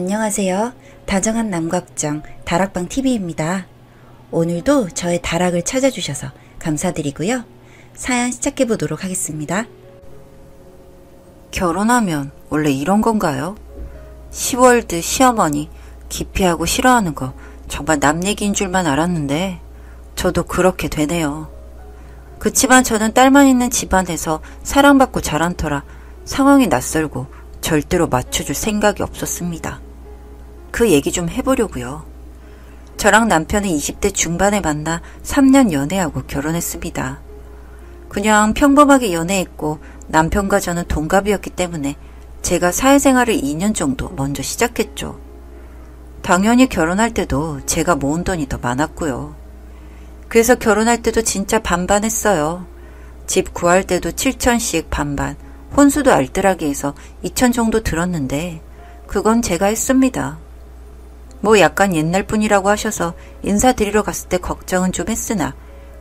안녕하세요. 다정한 남각정 다락방TV입니다. 오늘도 저의 다락을 찾아주셔서 감사드리고요. 사연 시작해보도록 하겠습니다. 결혼하면 원래 이런 건가요? 시월드 시어머니 기피하고 싫어하는 거 정말 남 얘기인 줄만 알았는데 저도 그렇게 되네요. 그치만 저는 딸만 있는 집안에서 사랑받고 자란 터라 상황이 낯설고 절대로 맞춰줄 생각이 없었습니다. 그 얘기 좀 해보려고요. 저랑 남편은 20대 중반에 만나 3년 연애하고 결혼했습니다. 그냥 평범하게 연애했고 남편과 저는 동갑이었기 때문에 제가 사회생활을 2년 정도 먼저 시작했죠. 당연히 결혼할 때도 제가 모은 돈이 더 많았고요. 그래서 결혼할 때도 진짜 반반했어요. 집 구할 때도 7천씩 반반, 혼수도 알뜰하게 해서 2천 정도 들었는데 그건 제가 했습니다. 뭐 약간 옛날 분이라고 하셔서 인사드리러 갔을 때 걱정은 좀 했으나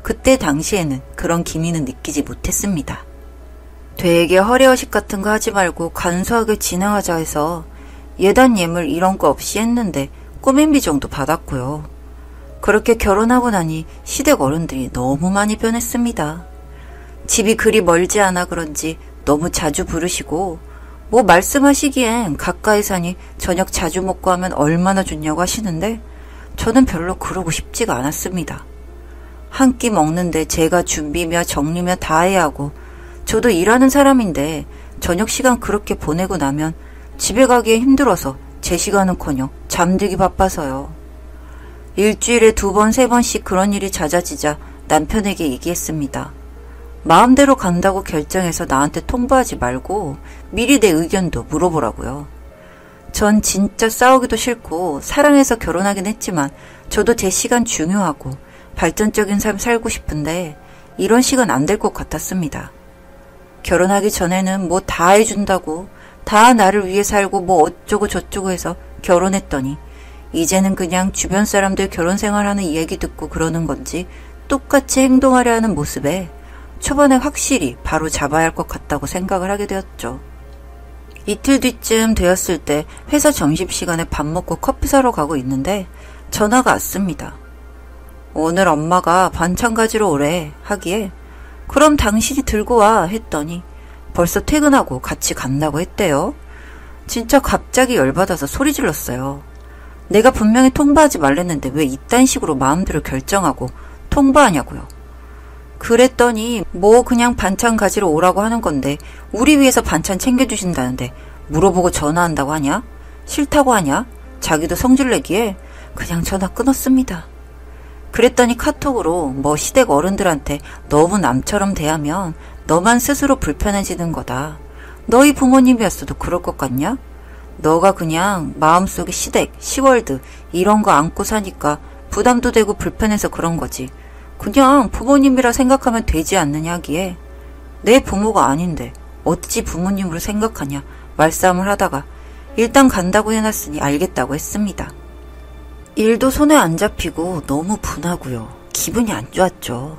그때 당시에는 그런 기미는 느끼지 못했습니다. 되게 허례허식 같은 거 하지 말고 간소하게 진행하자 해서 예단 예물 이런 거 없이 했는데 꾸민비 정도 받았고요. 그렇게 결혼하고 나니 시댁 어른들이 너무 많이 변했습니다. 집이 그리 멀지 않아 그런지 너무 자주 부르시고 뭐 말씀하시기엔 가까이 사니 저녁 자주 먹고 하면 얼마나 좋냐고 하시는데 저는 별로 그러고 싶지가 않았습니다. 한 끼 먹는데 제가 준비며 정리며 다 해야 하고 저도 일하는 사람인데 저녁 시간 그렇게 보내고 나면 집에 가기에 힘들어서 제 시간은커녕 잠들기 바빠서요. 일주일에 2번, 3번씩 그런 일이 잦아지자 남편에게 얘기했습니다. 마음대로 간다고 결정해서 나한테 통보하지 말고 미리 내 의견도 물어보라고요. 전 진짜 싸우기도 싫고 사랑해서 결혼하긴 했지만 저도 제 시간 중요하고 발전적인 삶 살고 싶은데 이런 식은 안 될 것 같았습니다. 결혼하기 전에는 뭐 다 해준다고 다 나를 위해 살고 뭐 어쩌고 저쩌고 해서 결혼했더니 이제는 그냥 주변 사람들 결혼 생활하는 이야기 듣고 그러는 건지 똑같이 행동하려 하는 모습에 초반에 확실히 바로 잡아야 할 것 같다고 생각을 하게 되었죠. 이틀 뒤쯤 되었을 때 회사 점심시간에 밥 먹고 커피 사러 가고 있는데 전화가 왔습니다. 오늘 엄마가 반찬 가지러 오래 하기에 그럼 당신이 들고 와 했더니 벌써 퇴근하고 같이 간다고 했대요. 진짜 갑자기 열받아서 소리 질렀어요. 내가 분명히 통보하지 말랬는데 왜 이딴 식으로 마음대로 결정하고 통보하냐고요. 그랬더니 뭐 그냥 반찬 가지러 오라고 하는 건데 우리 위해서 반찬 챙겨주신다는데 물어보고 전화한다고 하냐? 싫다고 하냐? 자기도 성질내기에 그냥 전화 끊었습니다. 그랬더니 카톡으로 뭐 시댁 어른들한테 너무 남처럼 대하면 너만 스스로 불편해지는 거다. 너희 부모님이었어도 그럴 것 같냐? 너가 그냥 마음속에 시댁, 시월드 이런 거 안고 사니까 부담도 되고 불편해서 그런 거지. 그냥 부모님이라 생각하면 되지 않느냐 하기에 내 부모가 아닌데 어찌 부모님으로 생각하냐 말싸움을 하다가 일단 간다고 해놨으니 알겠다고 했습니다. 일도 손에 안 잡히고 너무 분하고요. 기분이 안 좋았죠.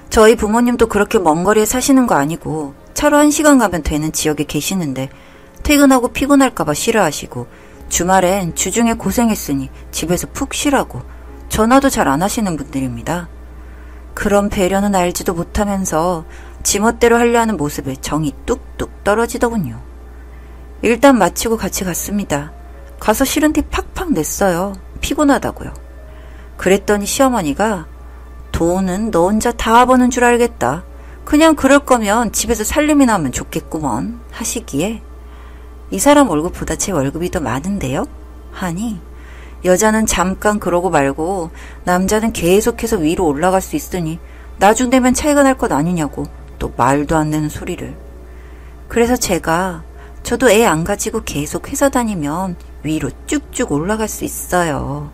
저희 부모님도 그렇게 먼 거리에 사시는 거 아니고 차로 1시간 가면 되는 지역에 계시는데 퇴근하고 피곤할까봐 싫어하시고 주말엔 주중에 고생했으니 집에서 푹 쉬라고 전화도 잘 안 하시는 분들입니다. 그런 배려는 알지도 못하면서 지멋대로 하려 하는 모습에 정이 뚝뚝 떨어지더군요. 일단 마치고 같이 갔습니다. 가서 싫은 티 팍팍 냈어요. 피곤하다고요. 그랬더니 시어머니가 돈은 너 혼자 다 버는 줄 알겠다. 그냥 그럴 거면 집에서 살림이나 하면 좋겠구먼 하시기에 이 사람 월급보다 제 월급이 더 많은데요? 하니 여자는 잠깐 그러고 말고 남자는 계속해서 위로 올라갈 수 있으니 나중 되면 차이가 날 것 아니냐고 또 말도 안 되는 소리를. 그래서 제가 저도 애 안 가지고 계속 회사 다니면 위로 쭉쭉 올라갈 수 있어요.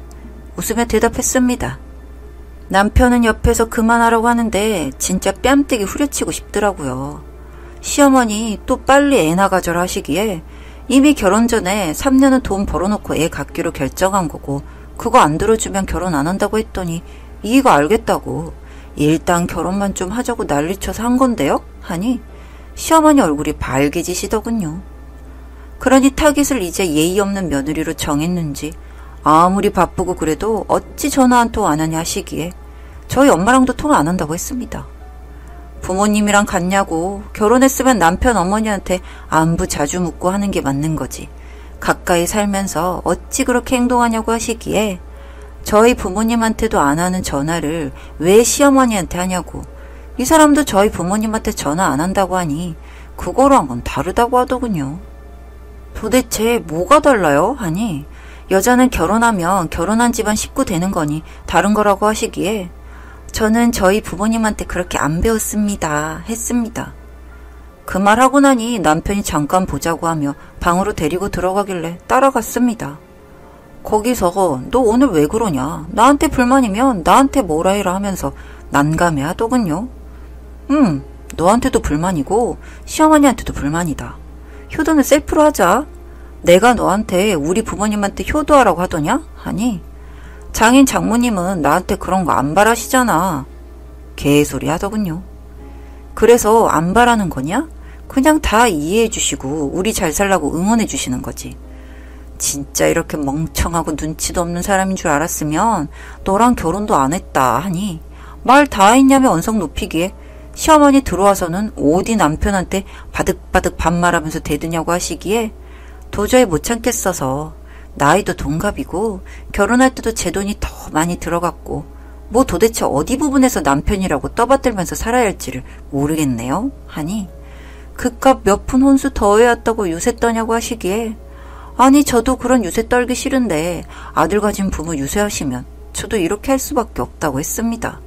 웃으며 대답했습니다. 남편은 옆에서 그만하라고 하는데 진짜 뺨때기 후려치고 싶더라고요. 시어머니 또 빨리 애나 가져라 하시기에 이미 결혼 전에 3년은 돈 벌어놓고 애 갖기로 결정한 거고 그거 안 들어주면 결혼 안 한다고 했더니 이가 알겠다고 일단 결혼만 좀 하자고 난리쳐서 한 건데요? 하니 시어머니 얼굴이 발개지시더군요. 그러니 타깃을 이제 예의 없는 며느리로 정했는지 아무리 바쁘고 그래도 어찌 전화 한 통 안 하냐 하시기에 저희 엄마랑도 통화 안 한다고 했습니다. 부모님이랑 같냐고, 결혼했으면 남편 어머니한테 안부 자주 묻고 하는 게 맞는 거지. 가까이 살면서 어찌 그렇게 행동하냐고 하시기에 저희 부모님한테도 안 하는 전화를 왜 시어머니한테 하냐고, 이 사람도 저희 부모님한테 전화 안 한다고 하니 그거랑은 다르다고 하더군요. 도대체 뭐가 달라요? 하니 여자는 결혼하면 결혼한 집안 식구 되는 거니 다른 거라고 하시기에 저는 저희 부모님한테 그렇게 안 배웠습니다 했습니다. 그 말 하고 나니 남편이 잠깐 보자고 하며 방으로 데리고 들어가길래 따라갔습니다. 거기서 너 오늘 왜 그러냐, 나한테 불만이면 나한테 뭐라 해라 하면서 난감해 하더군요. 너한테도 불만이고 시어머니한테도 불만이다. 효도는 셀프로 하자. 내가 너한테 우리 부모님한테 효도하라고 하더냐? 하니 장인 장모님은 나한테 그런 거 안 바라시잖아. 개소리 하더군요. 그래서 안 바라는 거냐? 그냥 다 이해해 주시고 우리 잘 살라고 응원해 주시는 거지. 진짜 이렇게 멍청하고 눈치도 없는 사람인 줄 알았으면 너랑 결혼도 안 했다 하니 말 다 했냐며 언성 높이기에 시어머니 들어와서는 어디 남편한테 바득바득 반말하면서 대드냐고 하시기에 도저히 못 참겠어서 나이도 동갑이고 결혼할 때도 제 돈이 더 많이 들어갔고 뭐 도대체 어디 부분에서 남편이라고 떠받들면서 살아야 할지를 모르겠네요 하니 그깟 몇 푼 혼수 더해왔다고 유세 떠냐고 하시기에 아니 저도 그런 유세 떨기 싫은데 아들 가진 부모 유세하시면 저도 이렇게 할 수밖에 없다고 했습니다.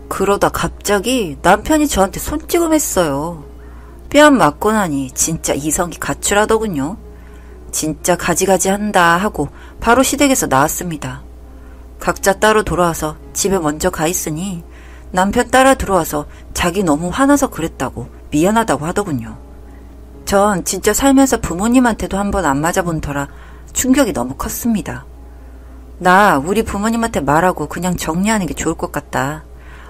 그러다 갑자기 남편이 저한테 손찌검했어요. 뺨 맞고 나니 진짜 이성이 가출하더군요. 진짜 가지가지 한다 하고 바로 시댁에서 나왔습니다. 각자 따로 돌아와서 집에 먼저 가 있으니 남편 따라 들어와서 자기 너무 화나서 그랬다고 미안하다고 하더군요. 전 진짜 살면서 부모님한테도 한 번 안 맞아본 터라 충격이 너무 컸습니다. 나 우리 부모님한테 말하고 그냥 정리하는 게 좋을 것 같다.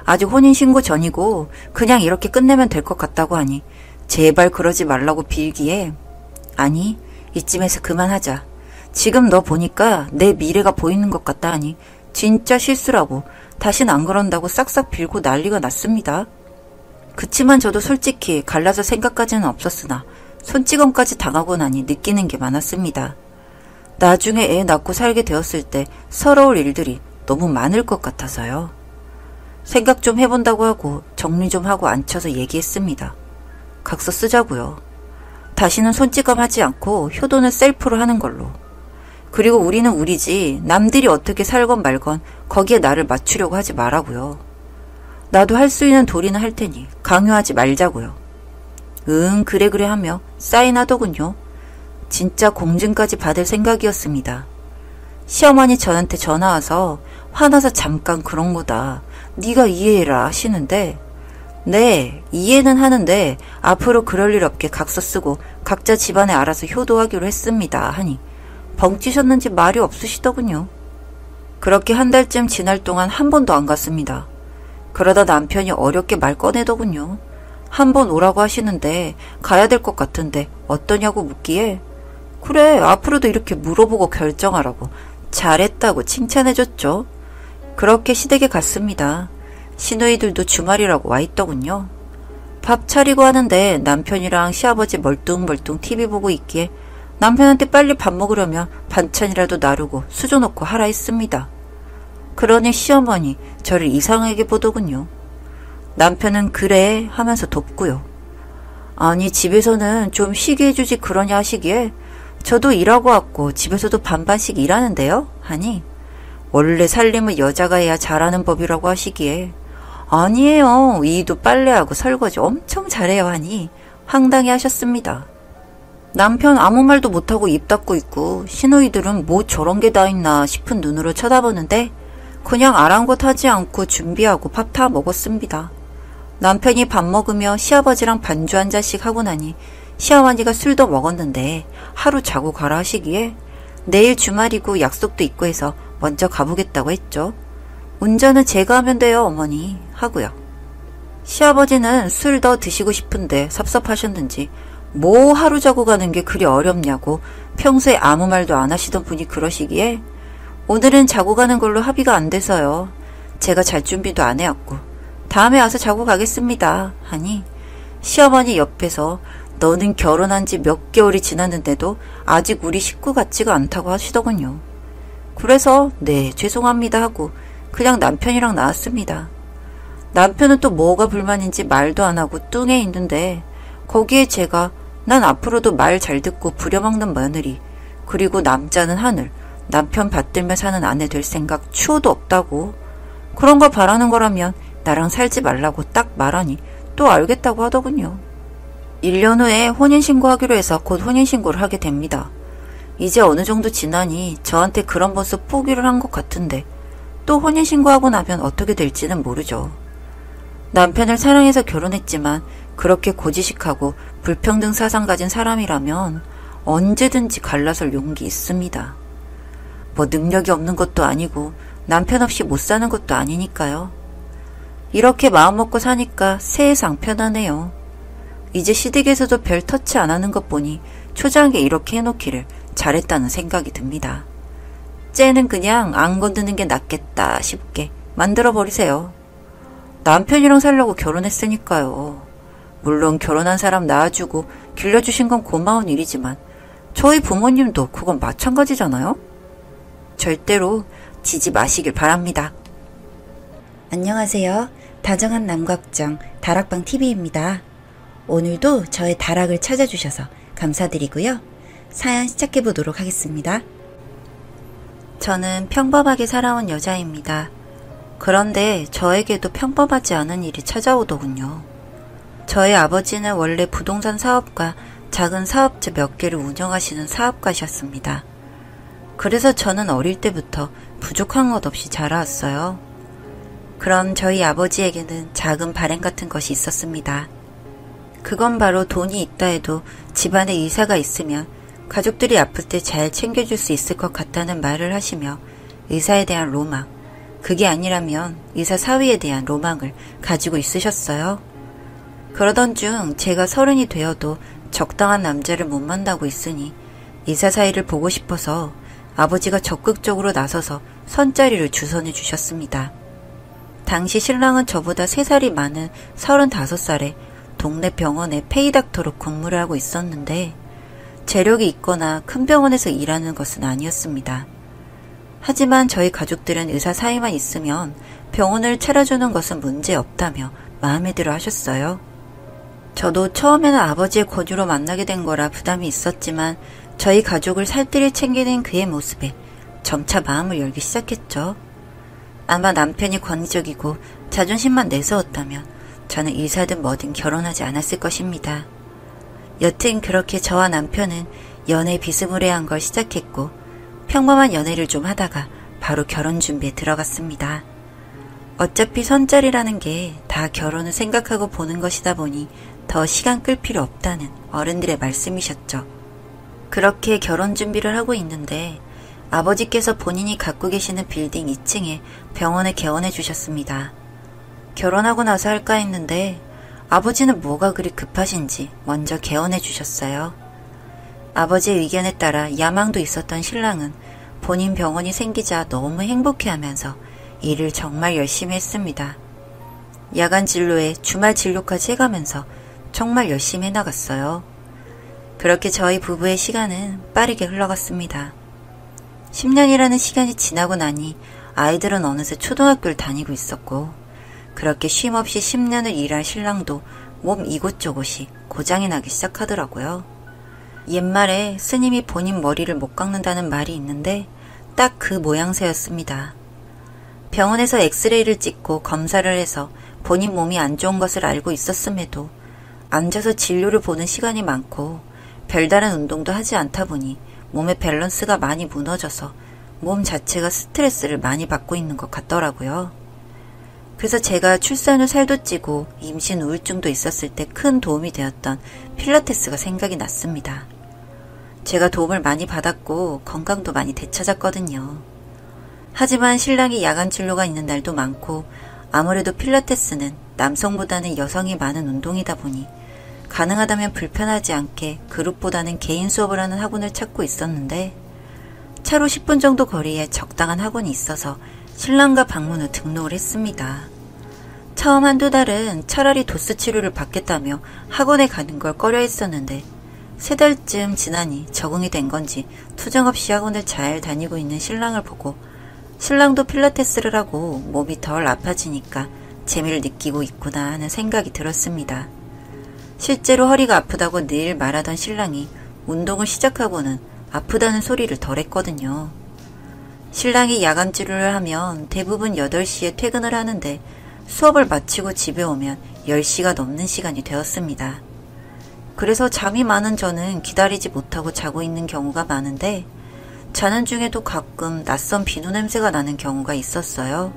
아직 혼인신고 전이고 그냥 이렇게 끝내면 될 것 같다고 하니 제발 그러지 말라고 빌기에 아니 이쯤에서 그만하자. 지금 너 보니까 내 미래가 보이는 것 같다 하니 진짜 실수라고 다신 안 그런다고 싹싹 빌고 난리가 났습니다. 그치만 저도 솔직히 갈라서 생각까지는 없었으나 손찌검까지 당하고 나니 느끼는 게 많았습니다. 나중에 애 낳고 살게 되었을 때 서러울 일들이 너무 많을 것 같아서요. 생각 좀 해본다고 하고 정리 좀 하고 앉혀서 얘기했습니다. 각서 쓰자고요. 다시는 손찌검 하지 않고 효도는 셀프로 하는 걸로. 그리고 우리는 우리지 남들이 어떻게 살건 말건 거기에 나를 맞추려고 하지 말라고요. 나도 할 수 있는 도리는 할 테니 강요하지 말자고요. 응 그래 하며 사인하더군요. 진짜 공증까지 받을 생각이었습니다. 시어머니 저한테 전화와서 화나서 잠깐 그런 거다. 네가 이해해라 하시는데 네 이해는 하는데 앞으로 그럴 일 없게 각서 쓰고 각자 집안에 알아서 효도하기로 했습니다 하니 벙찌셨는지 말이 없으시더군요. 그렇게 한 달쯤 지날 동안 한 번도 안 갔습니다. 그러다 남편이 어렵게 말 꺼내더군요. 한 번 오라고 하시는데 가야 될 것 같은데 어떠냐고 묻기에 그래 앞으로도 이렇게 물어보고 결정하라고 잘했다고 칭찬해줬죠. 그렇게 시댁에 갔습니다. 시누이들도 주말이라고 와 있더군요. 밥 차리고 하는데 남편이랑 시아버지 멀뚱멀뚱 TV 보고 있기에 남편한테 빨리 밥 먹으려면 반찬이라도 나르고 수저 놓고 하라 했습니다. 그러니 시어머니 저를 이상하게 보더군요. 남편은 그래 하면서 돕고요. 아니 집에서는 좀 쉬게 해주지 그러냐 하시기에 저도 일하고 왔고 집에서도 반반씩 일하는데요 하니 원래 살림은 여자가 해야 잘하는 법이라고 하시기에 아니에요 이도 빨래하고 설거지 엄청 잘해요 하니 황당해 하셨습니다. 남편 아무 말도 못하고 입 닫고 있고 시누이들은 뭐 저런 게 다 있나 싶은 눈으로 쳐다보는데 그냥 아랑곳하지 않고 준비하고 밥 다 먹었습니다. 남편이 밥 먹으며 시아버지랑 반주 한 잔씩 하고 나니 시어머니가 술도 먹었는데 하루 자고 가라 하시기에 내일 주말이고 약속도 있고 해서 먼저 가보겠다고 했죠. 운전은 제가 하면 돼요 어머니 하고요. 시아버지는 술 더 드시고 싶은데 섭섭하셨는지 뭐 하루 자고 가는 게 그리 어렵냐고 평소에 아무 말도 안 하시던 분이 그러시기에 오늘은 자고 가는 걸로 합의가 안 돼서요. 제가 잘 준비도 안 해왔고 다음에 와서 자고 가겠습니다 하니 시어머니 옆에서 너는 결혼한 지 몇 개월이 지났는데도 아직 우리 식구 같지가 않다고 하시더군요. 그래서 네 죄송합니다 하고 그냥 남편이랑 나왔습니다. 남편은 또 뭐가 불만인지 말도 안 하고 뚱해 있는데 거기에 제가 난 앞으로도 말 잘 듣고 부려먹는 며느리 그리고 남자는 하늘 남편 받들며 사는 아내 될 생각 추호도 없다고 그런 거 바라는 거라면 나랑 살지 말라고 딱 말하니 또 알겠다고 하더군요. 1년 후에 혼인신고하기로 해서 곧 혼인신고를 하게 됩니다. 이제 어느 정도 지나니 저한테 그런 모습 포기를 한 것 같은데 또 혼인신고하고 나면 어떻게 될지는 모르죠. 남편을 사랑해서 결혼했지만 그렇게 고지식하고 불평등 사상 가진 사람이라면 언제든지 갈라설 용기 있습니다. 뭐 능력이 없는 것도 아니고 남편 없이 못 사는 것도 아니니까요. 이렇게 마음먹고 사니까 세상 편하네요. 이제 시댁에서도 별 터치 안 하는 것 보니 초장하게 이렇게 해놓기를 잘했다는 생각이 듭니다. 쟤는 그냥 안 건드는 게 낫겠다 싶게 만들어버리세요. 남편이랑 살려고 결혼했으니까요. 물론 결혼한 사람 낳아주고 길러주신 건 고마운 일이지만 저희 부모님도 그건 마찬가지잖아요. 절대로 지지 마시길 바랍니다. 안녕하세요. 다정한 남걱정 다락방TV입니다. 오늘도 저의 다락을 찾아주셔서 감사드리고요. 사연 시작해보도록 하겠습니다. 저는 평범하게 살아온 여자입니다. 그런데 저에게도 평범하지 않은 일이 찾아오더군요. 저희 아버지는 원래 부동산 사업과 작은 사업체 몇 개를 운영하시는 사업가셨습니다. 그래서 저는 어릴 때부터 부족한 것 없이 자라왔어요. 그럼 저희 아버지에게는 작은 바램 같은 것이 있었습니다. 그건 바로 돈이 있다 해도 집안에 의사가 있으면 가족들이 아플 때 잘 챙겨줄 수 있을 것 같다는 말을 하시며 의사에 대한 로망, 그게 아니라면 의사 사위에 대한 로망을 가지고 있으셨어요. 그러던 중 제가 30이 되어도 적당한 남자를 못 만나고 있으니 의사 사위를 보고 싶어서 아버지가 적극적으로 나서서 선자리를 주선해 주셨습니다. 당시 신랑은 저보다 3살이 많은 35살에 동네 병원에 페이닥터로 근무를 하고 있었는데 재력이 있거나 큰 병원에서 일하는 것은 아니었습니다. 하지만 저희 가족들은 의사 사위만 있으면 병원을 차려주는 것은 문제없다며 마음에 들어 하셨어요. 저도 처음에는 아버지의 권유로 만나게 된 거라 부담이 있었지만 저희 가족을 살뜰히 챙기는 그의 모습에 점차 마음을 열기 시작했죠. 아마 남편이 권위적이고 자존심만 내세웠다면 저는 의사든 뭐든 결혼하지 않았을 것입니다. 여튼 그렇게 저와 남편은 연애 비스무리한 걸 시작했고 평범한 연애를 좀 하다가 바로 결혼 준비에 들어갔습니다. 어차피 선자리라는 게 다 결혼을 생각하고 보는 것이다 보니 더 시간 끌 필요 없다는 어른들의 말씀이셨죠. 그렇게 결혼 준비를 하고 있는데 아버지께서 본인이 갖고 계시는 빌딩 2층에 병원을 개원해 주셨습니다. 결혼하고 나서 할까 했는데 아버지는 뭐가 그리 급하신지 먼저 개원해 주셨어요. 아버지의 의견에 따라 야망도 있었던 신랑은 본인 병원이 생기자 너무 행복해하면서 일을 정말 열심히 했습니다. 야간 진료에 주말 진료까지 해가면서 정말 열심히 해나갔어요. 그렇게 저희 부부의 시간은 빠르게 흘러갔습니다. 10년이라는 시간이 지나고 나니 아이들은 어느새 초등학교를 다니고 있었고 그렇게 쉼없이 10년을 일할 신랑도 몸 이곳저곳이 고장이 나기 시작하더라고요. 옛말에 스님이 본인 머리를 못 깎는다는 말이 있는데 딱 그 모양새였습니다. 병원에서 엑스레이를 찍고 검사를 해서 본인 몸이 안 좋은 것을 알고 있었음에도 앉아서 진료를 보는 시간이 많고 별다른 운동도 하지 않다 보니 몸의 밸런스가 많이 무너져서 몸 자체가 스트레스를 많이 받고 있는 것 같더라고요. 그래서 제가 출산 후 살도 찌고 임신 우울증도 있었을 때 큰 도움이 되었던 필라테스가 생각이 났습니다. 제가 도움을 많이 받았고 건강도 많이 되찾았거든요. 하지만 신랑이 야간 진료가 있는 날도 많고 아무래도 필라테스는 남성보다는 여성이 많은 운동이다 보니 가능하다면 불편하지 않게 그룹보다는 개인 수업을 하는 학원을 찾고 있었는데 차로 10분 정도 거리에 적당한 학원이 있어서 신랑과 방문 후 등록을 했습니다. 처음 한두 달은 차라리 도수 치료를 받겠다며 학원에 가는 걸 꺼려 했었는데 3달쯤 지나니 적응이 된 건지 투정없이 학원을 잘 다니고 있는 신랑을 보고 신랑도 필라테스를 하고 몸이 덜 아파지니까 재미를 느끼고 있구나 하는 생각이 들었습니다. 실제로 허리가 아프다고 늘 말하던 신랑이 운동을 시작하고는 아프다는 소리를 덜 했거든요. 신랑이 야간 진료를 하면 대부분 8시에 퇴근을 하는데 수업을 마치고 집에 오면 10시가 넘는 시간이 되었습니다. 그래서 잠이 많은 저는 기다리지 못하고 자고 있는 경우가 많은데 자는 중에도 가끔 낯선 비누 냄새가 나는 경우가 있었어요.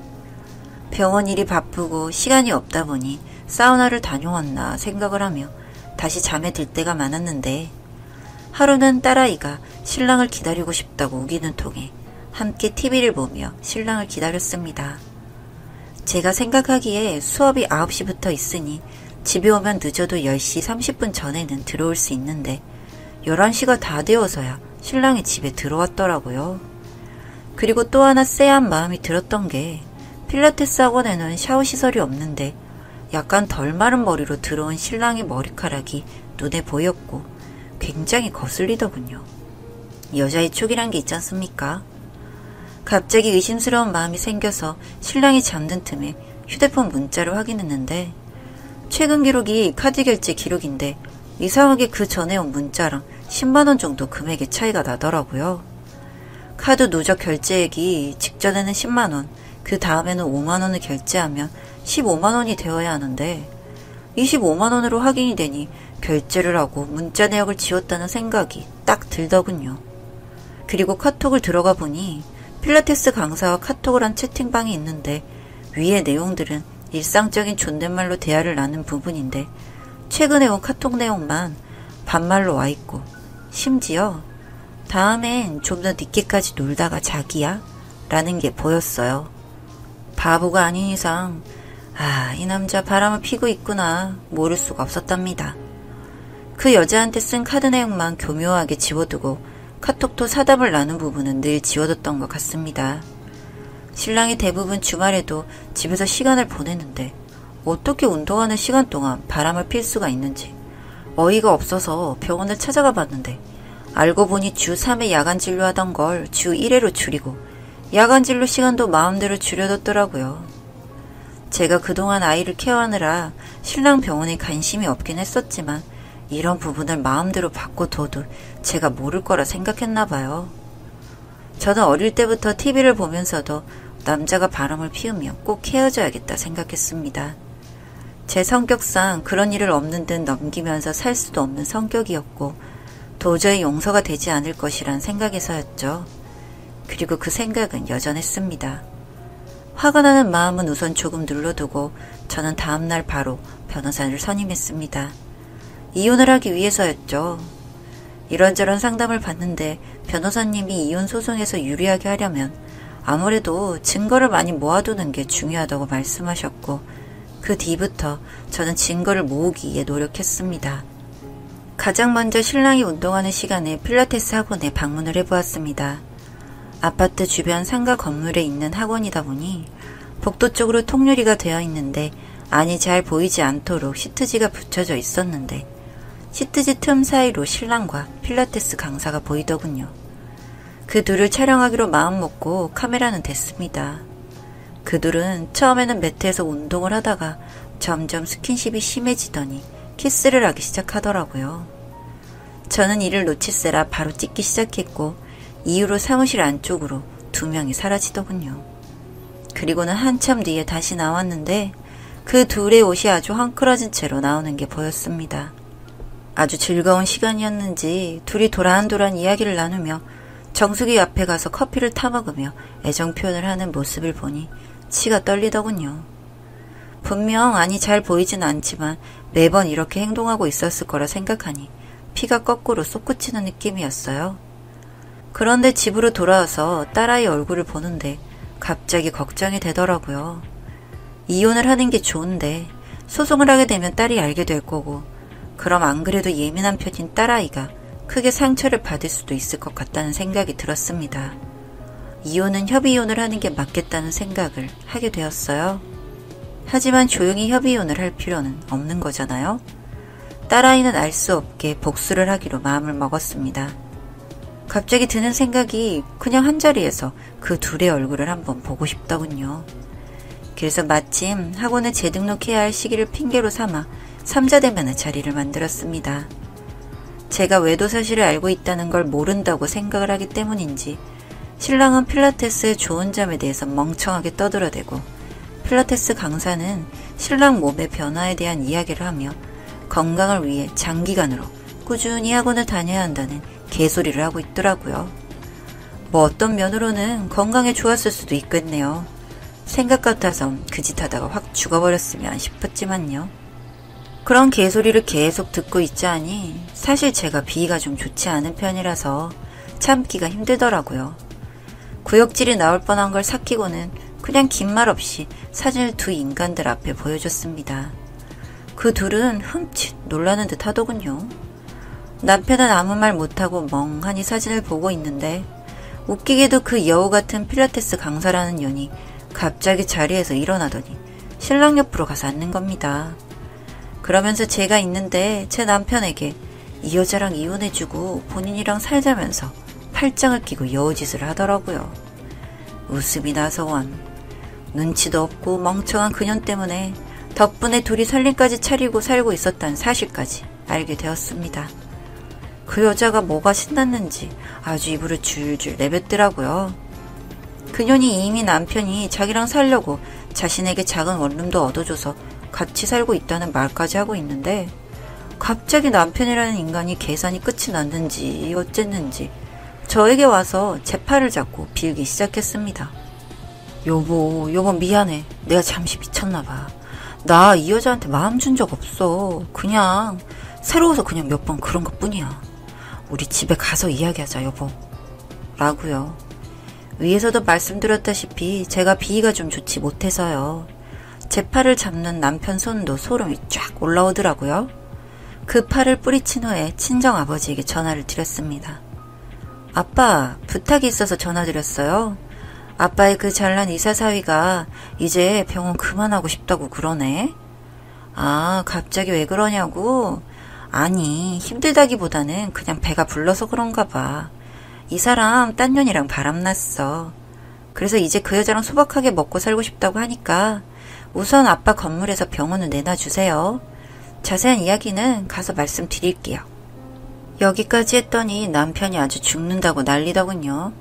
병원 일이 바쁘고 시간이 없다 보니 사우나를 다녀왔나 생각을 하며 다시 잠에 들 때가 많았는데 하루는 딸아이가 신랑을 기다리고 싶다고 우기는 통에 함께 TV를 보며 신랑을 기다렸습니다. 제가 생각하기에 수업이 9시부터 있으니 집에 오면 늦어도 10시 30분 전에는 들어올 수 있는데 11시가 다 되어서야 신랑이 집에 들어왔더라고요. 그리고 또 하나 쎄한 마음이 들었던 게 필라테스 학원에는 샤워 시설이 없는데 약간 덜 마른 머리로 들어온 신랑의 머리카락이 눈에 보였고 굉장히 거슬리더군요. 여자의 촉이란 게 있지 않습니까? 갑자기 의심스러운 마음이 생겨서 신랑이 잠든 틈에 휴대폰 문자를 확인했는데 최근 기록이 카드 결제 기록인데 이상하게 그 전에 온 문자랑 10만원 정도 금액의 차이가 나더라고요. 카드 누적 결제액이 직전에는 10만원, 그 다음에는 5만원을 결제하면 15만원이 되어야 하는데 25만원으로 확인이 되니 결제를 하고 문자 내역을 지웠다는 생각이 딱 들더군요. 그리고 카톡을 들어가 보니 필라테스 강사와 카톡을 한 채팅방이 있는데 위의 내용들은 일상적인 존댓말로 대화를 나눈 부분인데 최근에 온 카톡 내용만 반말로 와 있고 심지어 다음엔 좀 더 늦게까지 놀다가 자기야? 라는 게 보였어요. 바보가 아닌 이상 이 남자 바람을 피고 있구나 모를 수가 없었답니다. 그 여자한테 쓴 카드 내용만 교묘하게 지워두고 카톡도 사담을 나눈 부분은 늘 지워뒀던 것 같습니다. 신랑이 대부분 주말에도 집에서 시간을 보내는데 어떻게 운동하는 시간 동안 바람을 필 수가 있는지 어이가 없어서 병원을 찾아가 봤는데 알고 보니 주 3회 야간 진료하던 걸 주 1회로 줄이고 야간 진료 시간도 마음대로 줄여뒀더라고요. 제가 그동안 아이를 케어하느라 신랑 병원에 관심이 없긴 했었지만 이런 부분을 마음대로 바꿔둬도 제가 모를 거라 생각했나 봐요. 저는 어릴 때부터 TV를 보면서도 남자가 바람을 피우면 꼭 헤어져야겠다 생각했습니다. 제 성격상 그런 일을 없는 듯 넘기면서 살 수도 없는 성격이었고 도저히 용서가 되지 않을 것이란 생각에서였죠. 그리고 그 생각은 여전했습니다. 화가 나는 마음은 우선 조금 눌러두고 저는 다음날 바로 변호사를 선임했습니다. 이혼을 하기 위해서였죠. 이런저런 상담을 받는데 변호사님이 이혼 소송에서 유리하게 하려면 아무래도 증거를 많이 모아두는 게 중요하다고 말씀하셨고 그 뒤부터 저는 증거를 모으기 위해 노력했습니다. 가장 먼저 신랑이 운동하는 시간에 필라테스 학원에 방문을 해보았습니다. 아파트 주변 상가 건물에 있는 학원이다 보니 복도 쪽으로 통유리가 되어 있는데 안이 잘 보이지 않도록 시트지가 붙여져 있었는데 시트지 틈 사이로 신랑과 필라테스 강사가 보이더군요. 그 둘을 촬영하기로 마음먹고 카메라는 댔습니다. 그 둘은 처음에는 매트에서 운동을 하다가 점점 스킨십이 심해지더니 키스를 하기 시작하더라고요. 저는 이를 놓치세라 바로 찍기 시작했고 이후로 사무실 안쪽으로 2명이 사라지더군요. 그리고는 한참 뒤에 다시 나왔는데 그 둘의 옷이 아주 헝클어진 채로 나오는 게 보였습니다. 아주 즐거운 시간이었는지 둘이 도란도란 이야기를 나누며 정수기 앞에 가서 커피를 타먹으며 애정 표현을 하는 모습을 보니 치가 떨리더군요. 분명 안이 잘 보이진 않지만 매번 이렇게 행동하고 있었을 거라 생각하니 피가 거꾸로 솟구치는 느낌이었어요. 그런데 집으로 돌아와서 딸아이 얼굴을 보는데 갑자기 걱정이 되더라고요. 이혼을 하는 게 좋은데 소송을 하게 되면 딸이 알게 될 거고 그럼 안 그래도 예민한 편인 딸아이가 크게 상처를 받을 수도 있을 것 같다는 생각이 들었습니다. 이혼은 협의이혼을 하는 게 맞겠다는 생각을 하게 되었어요. 하지만 조용히 협의이혼을 할 필요는 없는 거잖아요. 딸아이는 알 수 없게 복수를 하기로 마음을 먹었습니다. 갑자기 드는 생각이 그냥 한자리에서 그 둘의 얼굴을 한번 보고 싶더군요. 그래서 마침 학원에 재등록해야 할 시기를 핑계로 삼아 삼자대면의 자리를 만들었습니다. 제가 외도 사실을 알고 있다는 걸 모른다고 생각을 하기 때문인지 신랑은 필라테스의 좋은 점에 대해서 멍청하게 떠들어대고 필라테스 강사는 신랑 몸의 변화에 대한 이야기를 하며 건강을 위해 장기간으로 꾸준히 학원을 다녀야 한다는 개소리를 하고 있더라고요. 뭐 어떤 면으로는 건강에 좋았을 수도 있겠네요. 생각 같아선 그 짓 하다가 확 죽어버렸으면 싶었지만요. 그런 개소리를 계속 듣고 있자니 사실 제가 비위가 좀 좋지 않은 편이라서 참기가 힘들더라고요. 구역질이 나올 뻔한 걸 삭히고는 그냥 긴 말 없이 사진을 두 인간들 앞에 보여줬습니다. 그 둘은 흠칫 놀라는 듯 하더군요. 남편은 아무 말 못하고 멍하니 사진을 보고 있는데 웃기게도 그 여우 같은 필라테스 강사라는 년이 갑자기 자리에서 일어나더니 신랑 옆으로 가서 앉는 겁니다. 그러면서 제가 있는데 제 남편에게 이 여자랑 이혼해주고 본인이랑 살자면서 팔짱을 끼고 여우짓을 하더라고요. 웃음이 나서원 눈치도 없고 멍청한 그년 때문에 덕분에 둘이 살림까지 차리고 살고 있었다는 사실까지 알게 되었습니다. 그 여자가 뭐가 신났는지 아주 이불을 줄줄 내뱉더라고요. 그년이 이미 남편이 자기랑 살려고 자신에게 작은 원룸도 얻어줘서 같이 살고 있다는 말까지 하고 있는데 갑자기 남편이라는 인간이 계산이 끝이 났는지 어쨌는지 저에게 와서 제 팔을 잡고 빌기 시작했습니다. 여보 미안해. 내가 잠시 미쳤나봐. 나 이 여자한테 마음 준 적 없어. 그냥 새로워서 그냥 몇 번 그런 것뿐이야. 우리 집에 가서 이야기하자 여보. 라고요. 위에서도 말씀드렸다시피 제가 비위가 좀 좋지 못해서요. 제 팔을 잡는 남편 손도 소름이 쫙 올라오더라고요. 그 팔을 뿌리친 후에 친정아버지에게 전화를 드렸습니다. 아빠, 부탁이 있어서 전화드렸어요. 아빠의 그 잘난 의사사위가 이제 병원 그만하고 싶다고 그러네. 아, 갑자기 왜 그러냐고? 아니, 힘들다기보다는 그냥 배가 불러서 그런가 봐. 이 사람 딴 년이랑 바람났어. 그래서 이제 그 여자랑 소박하게 먹고 살고 싶다고 하니까 우선 아빠 건물에서 병원을 내놔주세요. 자세한 이야기는 가서 말씀드릴게요. 여기까지 했더니 남편이 아주 죽는다고 난리더군요.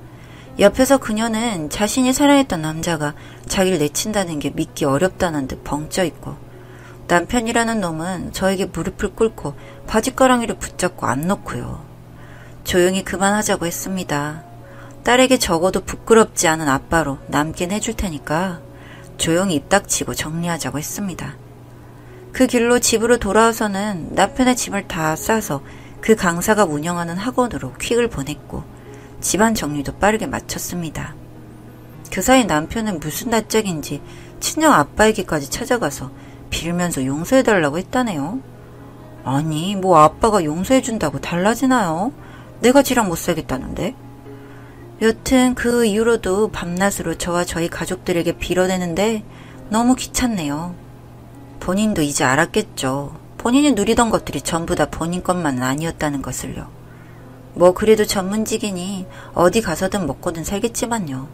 옆에서 그녀는 자신이 사랑했던 남자가 자기를 내친다는 게 믿기 어렵다는 듯 벙쪄있고 남편이라는 놈은 저에게 무릎을 꿇고 바짓가랑이를 붙잡고 안 놓고요. 조용히 그만하자고 했습니다. 딸에게 적어도 부끄럽지 않은 아빠로 남긴 해줄 테니까 조용히 입 닥치고 정리하자고 했습니다. 그 길로 집으로 돌아와서는 남편의 짐을 다 싸서 그 강사가 운영하는 학원으로 퀵을 보냈고 집안 정리도 빠르게 마쳤습니다. 그 사이 남편은 무슨 낯짝인지 친정 아빠에게까지 찾아가서 빌면서 용서해달라고 했다네요. 아니, 뭐 아빠가 용서해준다고 달라지나요? 내가 지랑 못 살겠다는데? 여튼 그 이후로도 밤낮으로 저와 저희 가족들에게 빌어대는데 너무 귀찮네요. 본인도 이제 알았겠죠. 본인이 누리던 것들이 전부 다 본인 것만은 아니었다는 것을요. 뭐 그래도 전문직이니 어디 가서든 먹고는 살겠지만요.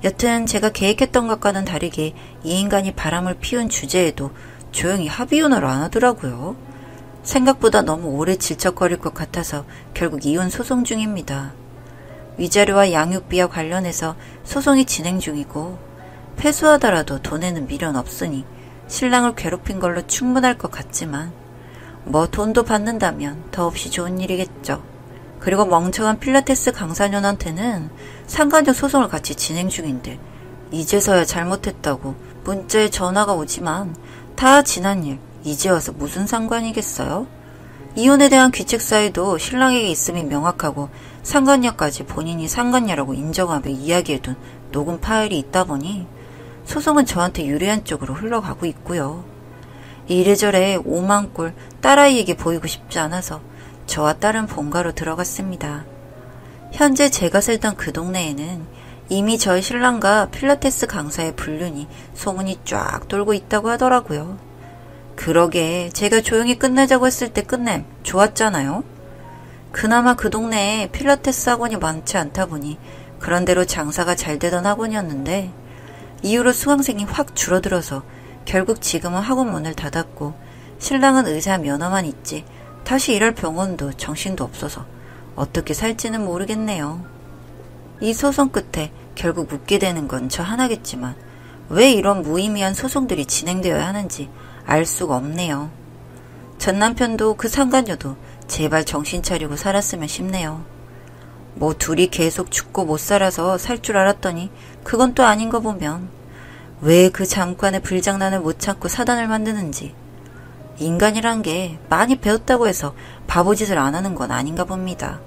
여튼 제가 계획했던 것과는 다르게 이 인간이 바람을 피운 주제에도 조용히 합의혼을 안 하더라고요. 생각보다 너무 오래 질척거릴 것 같아서 결국 이혼 소송 중입니다. 위자료와 양육비와 관련해서 소송이 진행 중이고 패소하더라도 돈에는 미련 없으니 신랑을 괴롭힌 걸로 충분할 것 같지만 뭐 돈도 받는다면 더없이 좋은 일이겠죠. 그리고 멍청한 필라테스 강사년한테는 상간녀 소송을 같이 진행 중인데 이제서야 잘못했다고 문자에 전화가 오지만 다 지난 일, 이제 와서 무슨 상관이겠어요? 이혼에 대한 귀책사유도 신랑에게 있음이 명확하고 상간녀까지 본인이 상간녀라고 인정하며 이야기해둔 녹음 파일이 있다 보니 소송은 저한테 유리한 쪽으로 흘러가고 있고요. 이래저래 오만 꼴 딸아이에게 보이고 싶지 않아서 저와 딸은 본가로 들어갔습니다. 현재 제가 살던 그 동네에는 이미 저희 신랑과 필라테스 강사의 불륜이 소문이 쫙 돌고 있다고 하더라고요. 그러게 제가 조용히 끝내자고 했을 때 끝냄 좋았잖아요. 그나마 그 동네에 필라테스 학원이 많지 않다 보니 그런대로 장사가 잘 되던 학원이었는데 이후로 수강생이 확 줄어들어서 결국 지금은 학원 문을 닫았고 신랑은 의사 면허만 있지 다시 일할 병원도 정신도 없어서 어떻게 살지는 모르겠네요. 이 소송 끝에 결국 묻게 되는 건 저 하나겠지만 왜 이런 무의미한 소송들이 진행되어야 하는지 알 수가 없네요. 전 남편도 그 상간녀도 제발 정신 차리고 살았으면 싶네요. 뭐 둘이 계속 죽고 못 살아서 살 줄 알았더니 그건 또 아닌 거 보면 왜 그 잠깐의 불장난을 못 참고 사단을 만드는지 인간이란 게 많이 배웠다고 해서 바보짓을 안 하는 건 아닌가 봅니다.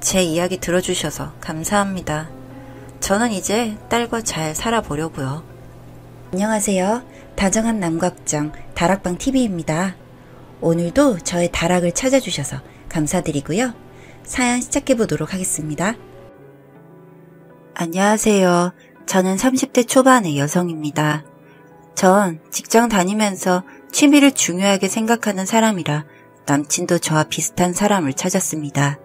제 이야기 들어주셔서 감사합니다. 저는 이제 딸과 잘 살아보려고요. 안녕하세요. 다정한 남각정 다락방 TV입니다. 오늘도 저의 다락을 찾아주셔서 감사드리고요. 사연 시작해보도록 하겠습니다. 안녕하세요. 저는 30대 초반의 여성입니다. 전 직장 다니면서 취미를 중요하게 생각하는 사람이라 남친도 저와 비슷한 사람을 찾았습니다.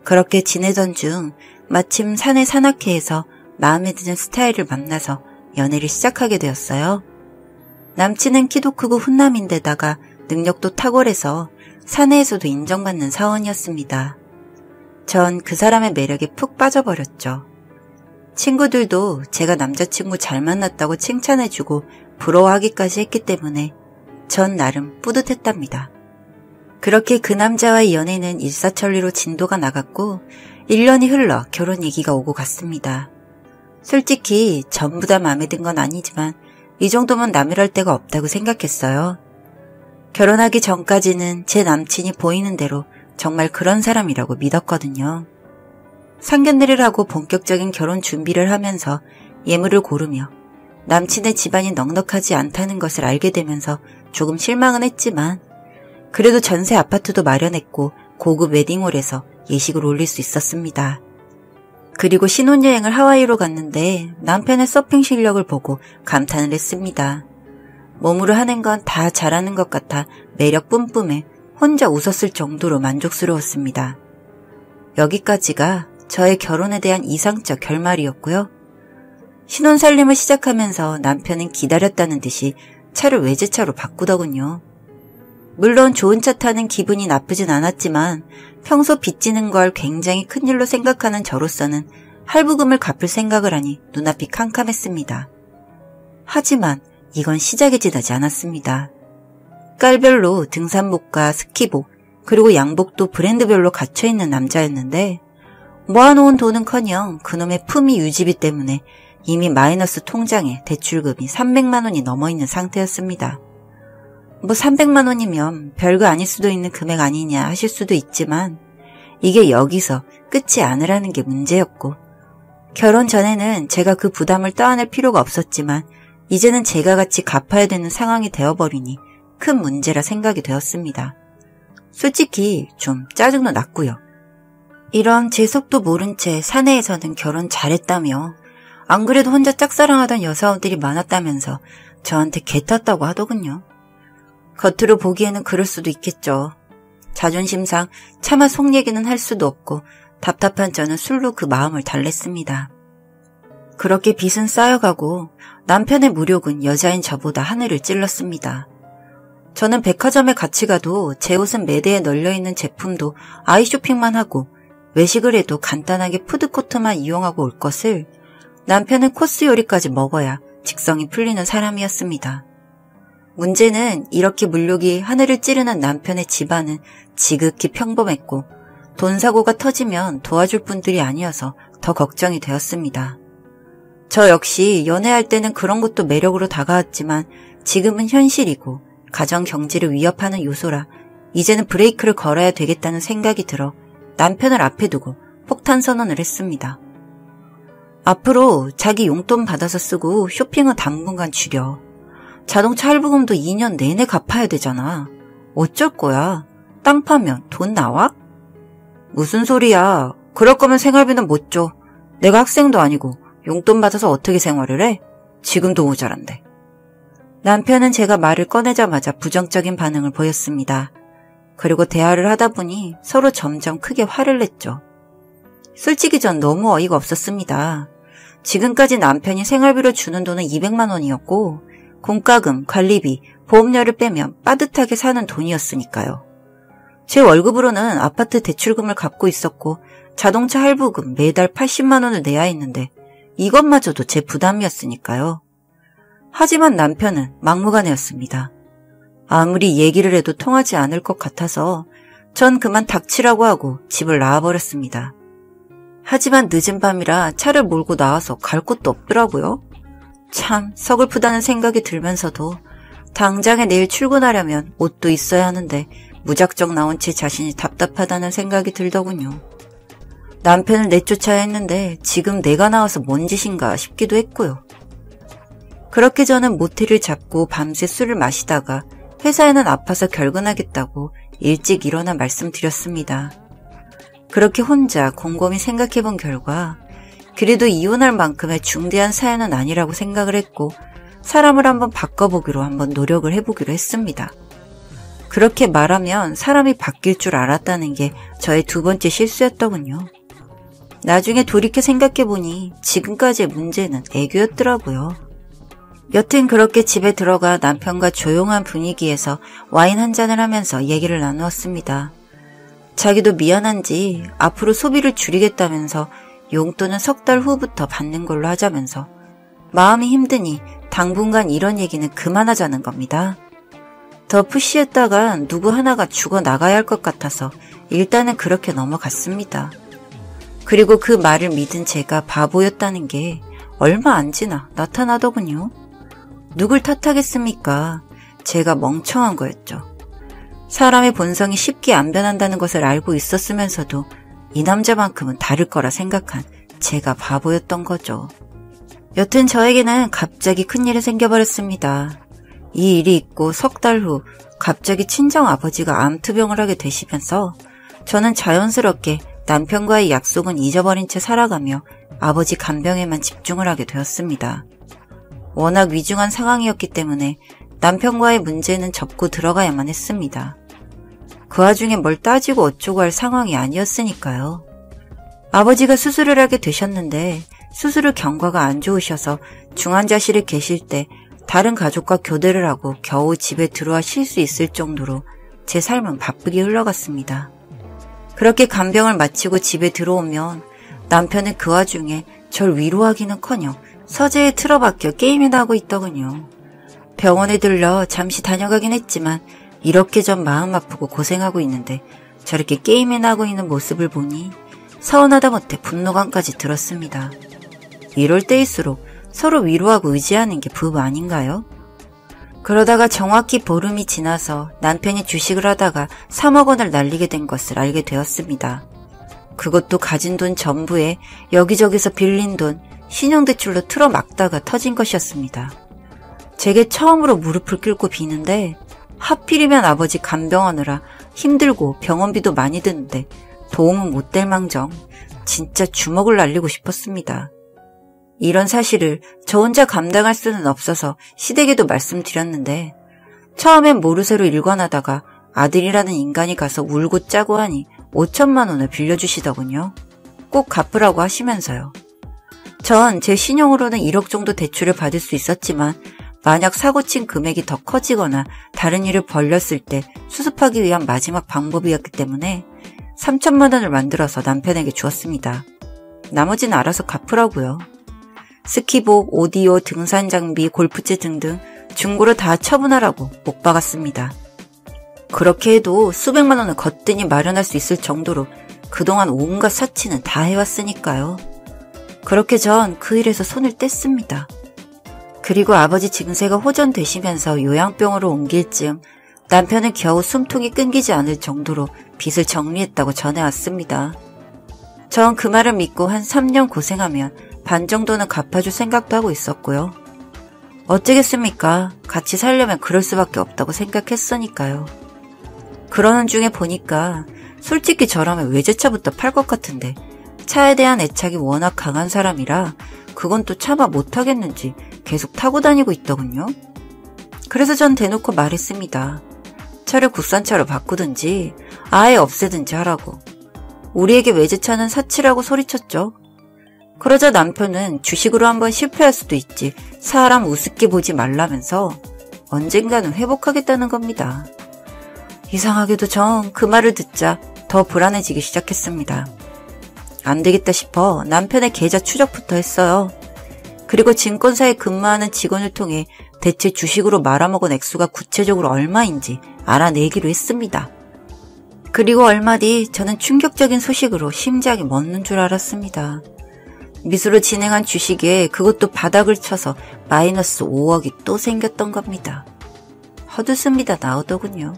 그렇게 지내던 중 마침 사내 산악회에서 마음에 드는 스타일을 만나서 연애를 시작하게 되었어요. 남친은 키도 크고 훈남인데다가 능력도 탁월해서 사내에서도 인정받는 사원이었습니다. 전 그 사람의 매력에 푹 빠져버렸죠. 친구들도 제가 남자친구 잘 만났다고 칭찬해주고 부러워하기까지 했기 때문에 전 나름 뿌듯했답니다. 그렇게 그 남자와의 연애는 일사천리로 진도가 나갔고 1년이 흘러 결혼 얘기가 오고 갔습니다. 솔직히 전부 다 마음에 든 건 아니지만 이 정도면 남이랄 데가 없다고 생각했어요. 결혼하기 전까지는 제 남친이 보이는 대로 정말 그런 사람이라고 믿었거든요. 상견례를 하고 본격적인 결혼 준비를 하면서 예물을 고르며 남친의 집안이 넉넉하지 않다는 것을 알게 되면서 조금 실망은 했지만 그래도 전세 아파트도 마련했고 고급 웨딩홀에서 예식을 올릴 수 있었습니다. 그리고 신혼여행을 하와이로 갔는데 남편의 서핑 실력을 보고 감탄을 했습니다. 몸으로 하는 건 다 잘하는 것 같아 매력 뿜뿜에 혼자 웃었을 정도로 만족스러웠습니다. 여기까지가 저의 결혼에 대한 이상적 결말이었고요. 신혼살림을 시작하면서 남편은 기다렸다는 듯이 차를 외제차로 바꾸더군요. 물론 좋은 차 타는 기분이 나쁘진 않았지만 평소 빚지는 걸 굉장히 큰일로 생각하는 저로서는 할부금을 갚을 생각을 하니 눈앞이 캄캄했습니다. 하지만 이건 시작에 지나지 않았습니다. 깔별로 등산복과 스키복 그리고 양복도 브랜드별로 갇혀있는 남자였는데 모아놓은 돈은커녕 그놈의 품위 유지비 때문에 이미 마이너스 통장에 대출금이 300만 원이 넘어있는 상태였습니다. 뭐 300만 원이면 별거 아닐 수도 있는 금액 아니냐 하실 수도 있지만 이게 여기서 끝이 아니라는 게 문제였고 결혼 전에는 제가 그 부담을 떠안을 필요가 없었지만 이제는 제가 같이 갚아야 되는 상황이 되어버리니 큰 문제라 생각이 되었습니다. 솔직히 좀 짜증도 났고요. 이런 제 속도 모른 채 사내에서는 결혼 잘했다며 안 그래도 혼자 짝사랑하던 여사원들이 많았다면서 저한테 개탔다고 하더군요. 겉으로 보기에는 그럴 수도 있겠죠. 자존심상 차마 속 얘기는 할 수도 없고 답답한 저는 술로 그 마음을 달랬습니다. 그렇게 빚은 쌓여가고 남편의 무력은 여자인 저보다 하늘을 찔렀습니다. 저는 백화점에 같이 가도 제 옷은 매대에 널려있는 제품도 아이쇼핑만 하고 외식을 해도 간단하게 푸드코트만 이용하고 올 것을 남편은 코스 요리까지 먹어야 직성이 풀리는 사람이었습니다. 문제는 이렇게 물욕이 하늘을 찌르는 남편의 집안은 지극히 평범했고 돈 사고가 터지면 도와줄 분들이 아니어서 더 걱정이 되었습니다. 저 역시 연애할 때는 그런 것도 매력으로 다가왔지만 지금은 현실이고 가정 경제를 위협하는 요소라 이제는 브레이크를 걸어야 되겠다는 생각이 들어 남편을 앞에 두고 폭탄 선언을 했습니다. 앞으로 자기 용돈 받아서 쓰고 쇼핑은 당분간 줄여. 자동차 할부금도 2년 내내 갚아야 되잖아. 어쩔 거야? 땅 파면 돈 나와? 무슨 소리야. 그럴 거면 생활비는 못 줘. 내가 학생도 아니고 용돈 받아서 어떻게 생활을 해? 지금도 모자란데. 남편은 제가 말을 꺼내자마자 부정적인 반응을 보였습니다. 그리고 대화를 하다 보니 서로 점점 크게 화를 냈죠. 솔직히 전 너무 어이가 없었습니다. 지금까지 남편이 생활비로 주는 돈은 200만 원이었고 공과금, 관리비, 보험료를 빼면 빠듯하게 사는 돈이었으니까요. 제 월급으로는 아파트 대출금을 갚고 있었고 자동차 할부금 매달 80만 원을 내야 했는데 이것마저도 제 부담이었으니까요. 하지만 남편은 막무가내였습니다. 아무리 얘기를 해도 통하지 않을 것 같아서 전 그만 닥치라고 하고 집을 나와버렸습니다. 하지만 늦은 밤이라 차를 몰고 나와서 갈 곳도 없더라고요. 참 서글프다는 생각이 들면서도 당장에 내일 출근하려면 옷도 있어야 하는데 무작정 나온 제 자신이 답답하다는 생각이 들더군요. 남편을 내쫓아야 했는데 지금 내가 나와서 뭔 짓인가 싶기도 했고요. 그렇게 저는 모텔을 잡고 밤새 술을 마시다가 회사에는 아파서 결근하겠다고 일찍 일어나 말씀드렸습니다. 그렇게 혼자 곰곰이 생각해본 결과 그래도 이혼할 만큼의 중대한 사연은 아니라고 생각을 했고 사람을 한번 바꿔보기로 한번 노력을 해보기로 했습니다. 그렇게 말하면 사람이 바뀔 줄 알았다는 게 저의 두 번째 실수였더군요. 나중에 돌이켜 생각해보니 지금까지의 문제는 애교였더라고요. 여튼 그렇게 집에 들어가 남편과 조용한 분위기에서 와인 한 잔을 하면서 얘기를 나누었습니다. 자기도 미안한지 앞으로 소비를 줄이겠다면서 용돈은 3달 후부터 받는 걸로 하자면서 마음이 힘드니 당분간 이런 얘기는 그만하자는 겁니다. 더 푸시했다간 누구 하나가 죽어나가야 할 것 같아서 일단은 그렇게 넘어갔습니다. 그리고 그 말을 믿은 제가 바보였다는 게 얼마 안 지나 나타나더군요. 누굴 탓하겠습니까? 제가 멍청한 거였죠. 사람의 본성이 쉽게 안 변한다는 것을 알고 있었으면서도 이 남자만큼은 다를 거라 생각한 제가 바보였던 거죠. 여튼 저에게는 갑자기 큰일이 생겨버렸습니다. 이 일이 있고 3달 후 갑자기 친정아버지가 암투병을 하게 되시면서 저는 자연스럽게 남편과의 약속은 잊어버린 채 살아가며 아버지 간병에만 집중을 하게 되었습니다. 워낙 위중한 상황이었기 때문에 남편과의 문제는 접고 들어가야만 했습니다. 그 와중에 뭘 따지고 어쩌고 할 상황이 아니었으니까요. 아버지가 수술을 하게 되셨는데 수술 후 경과가 안 좋으셔서 중환자실에 계실 때 다른 가족과 교대를 하고 겨우 집에 들어와 쉴 수 있을 정도로 제 삶은 바쁘게 흘러갔습니다. 그렇게 간병을 마치고 집에 들어오면 남편은 그 와중에 절 위로하기는커녕 서재에 틀어박혀 게임이나 하고 있더군요. 병원에 들러 잠시 다녀가긴 했지만 이렇게 전 마음 아프고 고생하고 있는데 저렇게 게임이나 하고 있는 모습을 보니 서운하다 못해 분노감까지 들었습니다. 이럴 때일수록 서로 위로하고 의지하는 게 부부 아닌가요? 그러다가 정확히 보름이 지나서 남편이 주식을 하다가 3억 원을 날리게 된 것을 알게 되었습니다. 그것도 가진 돈 전부에 여기저기서 빌린 돈, 신용대출로 틀어막다가 터진 것이었습니다. 제게 처음으로 무릎을 꿇고 비는데 하필이면 아버지 간병하느라 힘들고 병원비도 많이 드는데 도움은 못 될 망정 진짜 주먹을 날리고 싶었습니다. 이런 사실을 저 혼자 감당할 수는 없어서 시댁에도 말씀드렸는데 처음엔 모르쇠로 일관하다가 아들이라는 인간이 가서 울고 짜고 하니 5천만 원을 빌려주시더군요. 꼭 갚으라고 하시면서요. 전 제 신용으로는 1억 정도 대출을 받을 수 있었지만 만약 사고친 금액이 더 커지거나 다른 일을 벌렸을 때 수습하기 위한 마지막 방법이었기 때문에 3천만 원을 만들어서 남편에게 주었습니다. 나머지는 알아서 갚으라고요. 스키복, 오디오, 등산 장비, 골프채 등등 중고로 다 처분하라고 못 박았습니다. 그렇게 해도 수백만 원을 거뜬히 마련할 수 있을 정도로 그동안 온갖 사치는 다 해왔으니까요. 그렇게 전 그 일에서 손을 뗐습니다. 그리고 아버지 증세가 호전되시면서 요양병으로 옮길 즈음 남편은 겨우 숨통이 끊기지 않을 정도로 빚을 정리했다고 전해왔습니다. 전 그 말을 믿고 한 3년 고생하면 반 정도는 갚아줄 생각도 하고 있었고요. 어쩌겠습니까? 같이 살려면 그럴 수밖에 없다고 생각했으니까요. 그러는 중에 보니까 솔직히 저라면 외제차부터 팔 것 같은데 차에 대한 애착이 워낙 강한 사람이라 그건 또 참아 못하겠는지 계속 타고 다니고 있더군요. 그래서 전 대놓고 말했습니다. 차를 국산차로 바꾸든지 아예 없애든지 하라고. 우리에게 외제차는 사치라고 소리쳤죠. 그러자 남편은 주식으로 한번 실패할 수도 있지 사람 우습게 보지 말라면서 언젠가는 회복하겠다는 겁니다. 이상하게도 전 그 말을 듣자 더 불안해지기 시작했습니다. 안 되겠다 싶어 남편의 계좌 추적부터 했어요. 그리고 증권사에 근무하는 직원을 통해 대체 주식으로 말아먹은 액수가 구체적으로 얼마인지 알아내기로 했습니다. 그리고 얼마 뒤 저는 충격적인 소식으로 심장이 멎는 줄 알았습니다. 미수로 진행한 주식에 그것도 바닥을 쳐서 마이너스 5억이 또 생겼던 겁니다. 헛웃음이다 나오더군요.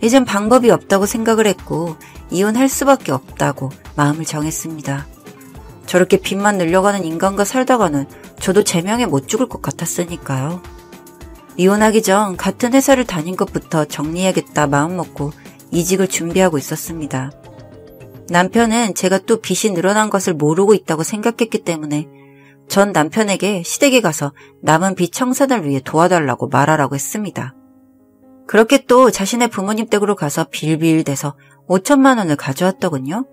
이젠 방법이 없다고 생각을 했고 이혼할 수밖에 없다고 마음을 정했습니다. 저렇게 빚만 늘려가는 인간과 살다가는 저도 제명에 못 죽을 것 같았으니까요. 이혼하기 전 같은 회사를 다닌 것부터 정리해야겠다 마음먹고 이직을 준비하고 있었습니다. 남편은 제가 또 빚이 늘어난 것을 모르고 있다고 생각했기 때문에 전 남편에게 시댁에 가서 남은 빚 청산을 위해 도와달라고 말하라고 했습니다. 그렇게 또 자신의 부모님 댁으로 가서 빌빌대서 5천만 원을 가져왔더군요.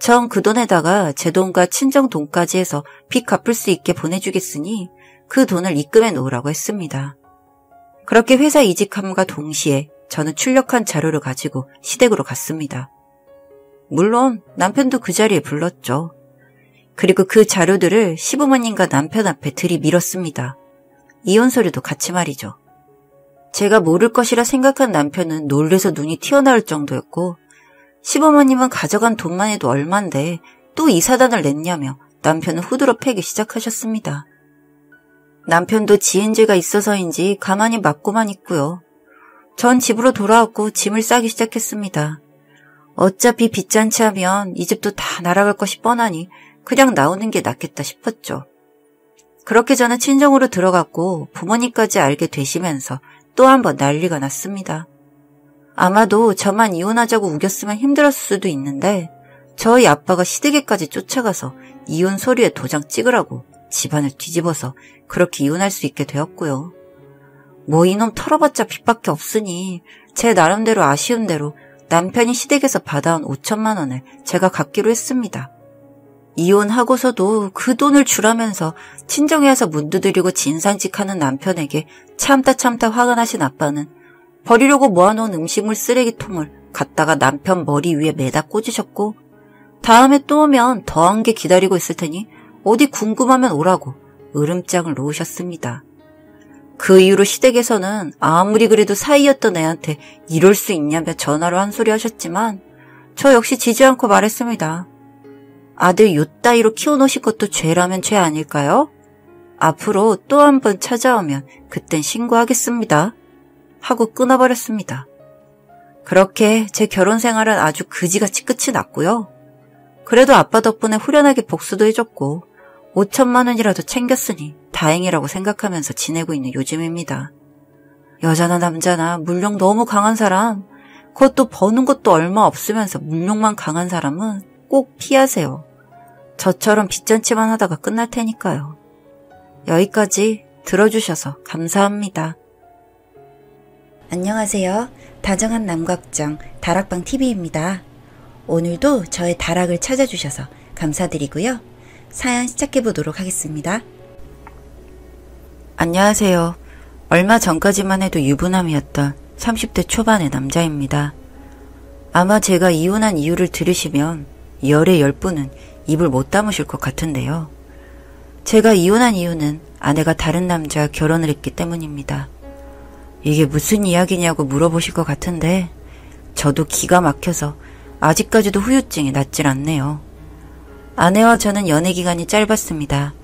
전 그 돈에다가 제 돈과 친정 돈까지 해서 빚 갚을 수 있게 보내주겠으니 그 돈을 입금해 놓으라고 했습니다. 그렇게 회사 이직함과 동시에 저는 출력한 자료를 가지고 시댁으로 갔습니다. 물론 남편도 그 자리에 불렀죠. 그리고 그 자료들을 시부모님과 남편 앞에 들이밀었습니다. 이혼 소리도 같이 말이죠. 제가 모를 것이라 생각한 남편은 놀래서 눈이 튀어나올 정도였고 시부모님은 가져간 돈만 해도 얼만데 또 이 사단을 냈냐며 남편은 후드러 패기 시작하셨습니다. 남편도 지은 죄가 있어서인지 가만히 맞고만 있고요. 전 집으로 돌아왔고 짐을 싸기 시작했습니다. 어차피 빚잔치 하면 이 집도 다 날아갈 것이 뻔하니 그냥 나오는 게 낫겠다 싶었죠. 그렇게 저는 친정으로 들어갔고 부모님까지 알게 되시면서 또 한 번 난리가 났습니다. 아마도 저만 이혼하자고 우겼으면 힘들었을 수도 있는데 저희 아빠가 시댁에까지 쫓아가서 이혼 서류에 도장 찍으라고 집안을 뒤집어서 그렇게 이혼할 수 있게 되었고요. 뭐 이놈 털어봤자 빚밖에 없으니 제 나름대로 아쉬운 대로 남편이 시댁에서 받아온 5천만 원을 제가 갖기로 했습니다. 이혼하고서도 그 돈을 주라면서 친정에 와서 문두드리고 진상짓하는 남편에게 참다 화가 나신 아빠는 버리려고 모아놓은 음식물 쓰레기통을 갖다가 남편 머리 위에 매다 꽂으셨고 다음에 또 오면 더한 게 기다리고 있을 테니 어디 궁금하면 오라고 으름장을 놓으셨습니다. 그 이후로 시댁에서는 아무리 그래도 사이였던 애한테 이럴 수 있냐며 전화로 한 소리 하셨지만 저 역시 지지 않고 말했습니다. 아들 요따위로 키워놓으신 것도 죄라면 죄 아닐까요? 앞으로 또 한 번 찾아오면 그땐 신고하겠습니다. 하고 끊어버렸습니다. 그렇게 제 결혼 생활은 아주 그지같이 끝이 났고요. 그래도 아빠 덕분에 후련하게 복수도 해줬고 5천만 원이라도 챙겼으니 다행이라고 생각하면서 지내고 있는 요즘입니다. 여자나 남자나 물욕 너무 강한 사람, 그것도 버는 것도 얼마 없으면서 물욕만 강한 사람은 꼭 피하세요. 저처럼 빚잔치만 하다가 끝날 테니까요. 여기까지 들어주셔서 감사합니다. 안녕하세요. 다정한 남각정 다락방TV입니다. 오늘도 저의 다락을 찾아주셔서 감사드리고요. 사연 시작해보도록 하겠습니다. 안녕하세요. 얼마 전까지만 해도 유부남이었던 30대 초반의 남자입니다. 아마 제가 이혼한 이유를 들으시면 열의 10분은 입을 못 다무실 것 같은데요. 제가 이혼한 이유는 아내가 다른 남자와 결혼을 했기 때문입니다. 이게 무슨 이야기냐고 물어보실 것 같은데 저도 기가 막혀서 아직까지도 후유증이 낫질 않네요. 아내와 저는 연애기간이 짧았습니다.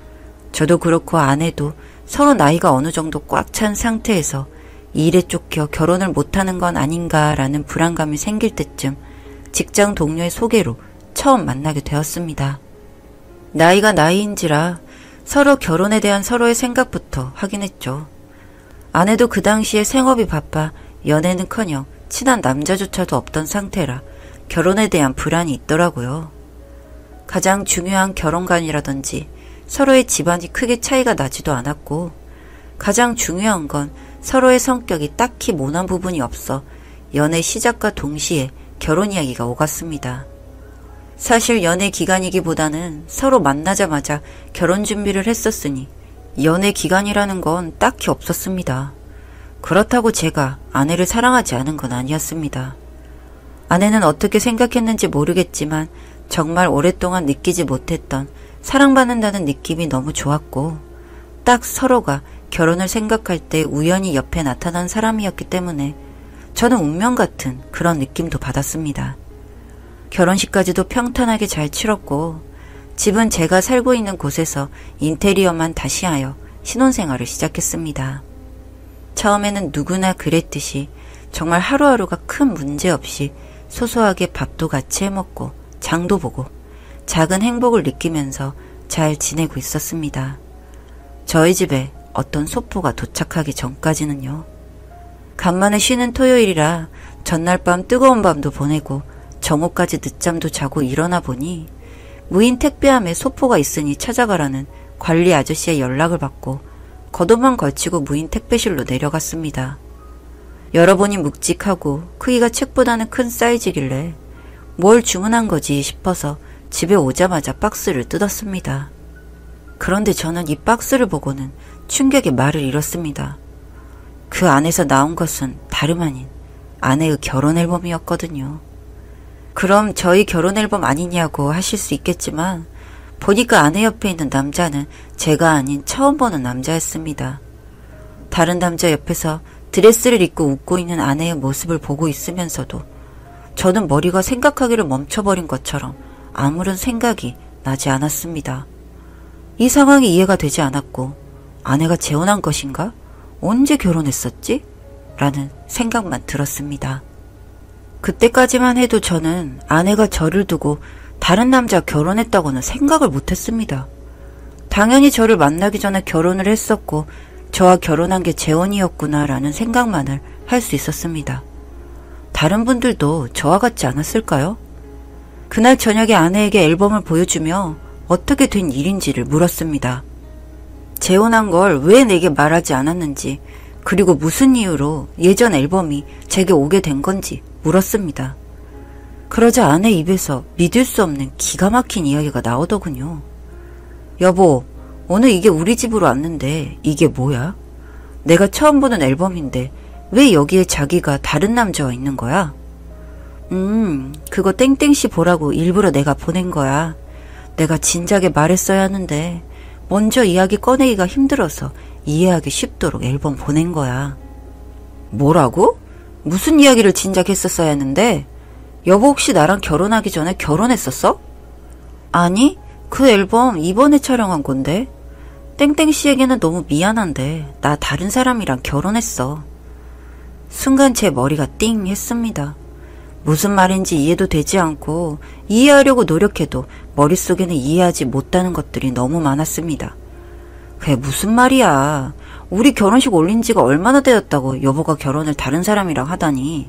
저도 그렇고 아내도 서로 나이가 어느 정도 꽉 찬 상태에서 일에 쫓겨 결혼을 못하는 건 아닌가라는 불안감이 생길 때쯤 직장 동료의 소개로 처음 만나게 되었습니다. 나이가 나이인지라 서로 결혼에 대한 서로의 생각부터 확인했죠. 아내도 그 당시에 생업이 바빠 연애는커녕 친한 남자조차도 없던 상태라 결혼에 대한 불안이 있더라고요. 가장 중요한 결혼관이라든지 서로의 집안이 크게 차이가 나지도 않았고, 가장 중요한 건 서로의 성격이 딱히 모난 부분이 없어 연애 시작과 동시에 결혼 이야기가 오갔습니다. 사실 연애 기간이기보다는 서로 만나자마자 결혼 준비를 했었으니 연애 기간이라는 건 딱히 없었습니다. 그렇다고 제가 아내를 사랑하지 않은 건 아니었습니다. 아내는 어떻게 생각했는지 모르겠지만 정말 오랫동안 느끼지 못했던 사랑받는다는 느낌이 너무 좋았고, 딱 서로가 결혼을 생각할 때 우연히 옆에 나타난 사람이었기 때문에 저는 운명 같은 그런 느낌도 받았습니다. 결혼식까지도 평탄하게 잘 치렀고, 집은 제가 살고 있는 곳에서 인테리어만 다시 하여 신혼생활을 시작했습니다. 처음에는 누구나 그랬듯이 정말 하루하루가 큰 문제 없이 소소하게 밥도 같이 해먹고 장도 보고 작은 행복을 느끼면서 잘 지내고 있었습니다. 저희 집에 어떤 소포가 도착하기 전까지는요. 간만에 쉬는 토요일이라 전날 밤 뜨거운 밤도 보내고 정오까지 늦잠도 자고 일어나 보니 무인 택배함에 소포가 있으니 찾아가라는 관리 아저씨의 연락을 받고 겉옷만 걸치고 무인 택배실로 내려갔습니다. 열어보니 묵직하고 크기가 책보다는 큰 사이즈길래 뭘 주문한 거지 싶어서 집에 오자마자 박스를 뜯었습니다. 그런데 저는 이 박스를 보고는 충격의 말을 잃었습니다. 그 안에서 나온 것은 다름 아닌 아내의 결혼 앨범이었거든요. 그럼 저희 결혼 앨범 아니냐고 하실 수 있겠지만 보니까 아내 옆에 있는 남자는 제가 아닌 처음 보는 남자였습니다. 다른 남자 옆에서 드레스를 입고 웃고 있는 아내의 모습을 보고 있으면서도 저는 머리가 생각하기를 멈춰버린 것처럼 아무런 생각이 나지 않았습니다. 이 상황이 이해가 되지 않았고 아내가 재혼한 것인가? 언제 결혼했었지? 라는 생각만 들었습니다. 그때까지만 해도 저는 아내가 저를 두고 다른 남자 결혼했다고는 생각을 못했습니다. 당연히 저를 만나기 전에 결혼을 했었고 저와 결혼한 게 재혼이었구나라는 생각만을 할 수 있었습니다. 다른 분들도 저와 같지 않았을까요? 그날 저녁에 아내에게 앨범을 보여주며 어떻게 된 일인지를 물었습니다. 재혼한 걸 왜 내게 말하지 않았는지, 그리고 무슨 이유로 예전 앨범이 제게 오게 된 건지 물었습니다. 그러자 아내 입에서 믿을 수 없는 기가 막힌 이야기가 나오더군요. 여보, 오늘 이게 우리 집으로 왔는데 이게 뭐야? 내가 처음 보는 앨범인데 왜 여기에 자기가 다른 남자와 있는 거야? 그거 땡땡씨 보라고 일부러 내가 보낸 거야. 내가 진작에 말했어야 하는데 먼저 이야기 꺼내기가 힘들어서 이해하기 쉽도록 앨범 보낸 거야. 뭐라고? 무슨 이야기를 진작 했었어야 했는데? 여보 혹시 나랑 결혼하기 전에 결혼했었어? 아니, 그 앨범 이번에 촬영한 건데. 땡땡씨에게는 너무 미안한데 나 다른 사람이랑 결혼했어. 순간 제 머리가 띵 했습니다. 무슨 말인지 이해도 되지 않고 이해하려고 노력해도 머릿속에는 이해하지 못하는 것들이 너무 많았습니다. 그게 무슨 말이야. 우리 결혼식 올린 지가 얼마나 되었다고 여보가 결혼을 다른 사람이랑 하다니.